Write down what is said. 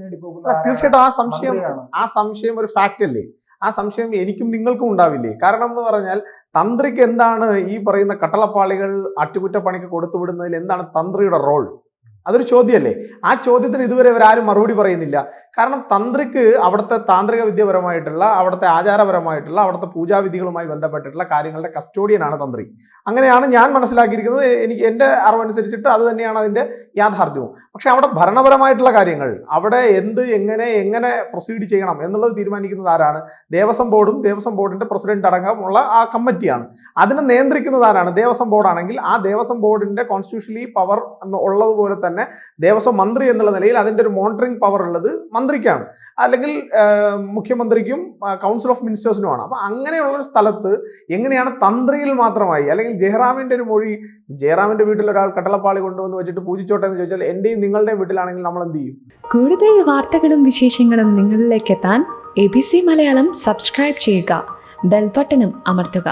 നേടി പോകുന്ന തീർച്ചയായിട്ടും ആ സംശയം ഒരു ഫാക്റ്റ് അല്ലേ? ആ സംശയം എനിക്കും നിങ്ങൾക്കും ഉണ്ടാവില്ലേ? കാരണം എന്ന് പറഞ്ഞാൽ തന്ത്രിക്ക് എന്താണ് ഈ പറയുന്ന കട്ടളപ്പാളികൾ അറ്റുകുറ്റപ്പണിക്ക് കൊടുത്തുവിടുന്നതിൽ എന്താണ് തന്ത്രിയുടെ റോൾ? അതൊരു ചോദ്യമല്ലേ? ആ ചോദ്യത്തിന് ഇതുവരെ ഇവരാരും മറുപടി പറയുന്നില്ല. കാരണം തന്ത്രിക്ക് അവിടുത്തെ താന്ത്രിക വിദ്യാപരമായിട്ടുള്ള, അവിടുത്തെ ആചാരപരമായിട്ടുള്ള, അവിടുത്തെ പൂജാവിധികളുമായി ബന്ധപ്പെട്ടിട്ടുള്ള കാര്യങ്ങളുടെ കസ്റ്റോഡിയനാണ് തന്ത്രി. അങ്ങനെയാണ് ഞാൻ മനസ്സിലാക്കിയിരിക്കുന്നത്. എനിക്ക് എൻ്റെ അറിവനുസരിച്ചിട്ട് അത് തന്നെയാണ് അതിൻ്റെ യാഥാർത്ഥ്യവും. പക്ഷെ അവിടെ ഭരണപരമായിട്ടുള്ള കാര്യങ്ങൾ, അവിടെ എങ്ങനെ പ്രൊസീഡ് ചെയ്യണം എന്നുള്ളത് തീരുമാനിക്കുന്നത് ആരാണ്? ദേവസ്വം ബോർഡും ദേവസ്വം ബോർഡിന്റെ പ്രസിഡന്റ് അടക്കമുള്ള ആ കമ്മിറ്റിയാണ്. അതിനെ നിയന്ത്രിക്കുന്നത് ആരാണ്? ദേവസ്വം ബോർഡാണെങ്കിൽ ആ ദേവസ്വം ബോർഡിന്റെ കോൺസ്റ്റിറ്റ്യൂഷണലി പവർ ഉള്ളതുപോലെ തന്നെ ദേവസ്വം മന്ത്രി എന്നുള്ള നിലയിൽ അതിന്റെ ഒരു മോണിറ്ററിംഗ് പവർ ഉള്ളത് മന്ത്രിക്കാണ്, അല്ലെങ്കിൽ മുഖ്യമന്ത്രിക്കും കൗൺസിൽ ഓഫ് മിനിസ്റ്റേഴ്സിനുമാണ്. അപ്പൊ അങ്ങനെയുള്ളൊരു സ്ഥലത്ത് എങ്ങനെയാണ് തന്ത്രിയിൽ മാത്രമായി, അല്ലെങ്കിൽ ജയറാമിന്റെ ഒരു മൊഴി, ജയറാമിന്റെ വീട്ടിൽ ഒരാൾ കട്ടളപ്പാളി കൊണ്ടുവന്ന് വെച്ചിട്ട് പൂജിച്ചോട്ടെ എന്ന് ചോദിച്ചാൽ എന്റെയും നിങ്ങളുടെയും വീട്ടിലാണെങ്കിൽ നമ്മൾ എന്ത് ചെയ്യും? കൂടുതൽ വാർത്തകളും വിശേഷങ്ങളും നിങ്ങളിലേക്ക് എത്താൻ ABC മലയാളം സബ്സ്ക്രൈബ് ചെയ്യുക, ബെൽ ബട്ടണും അമർത്തുക.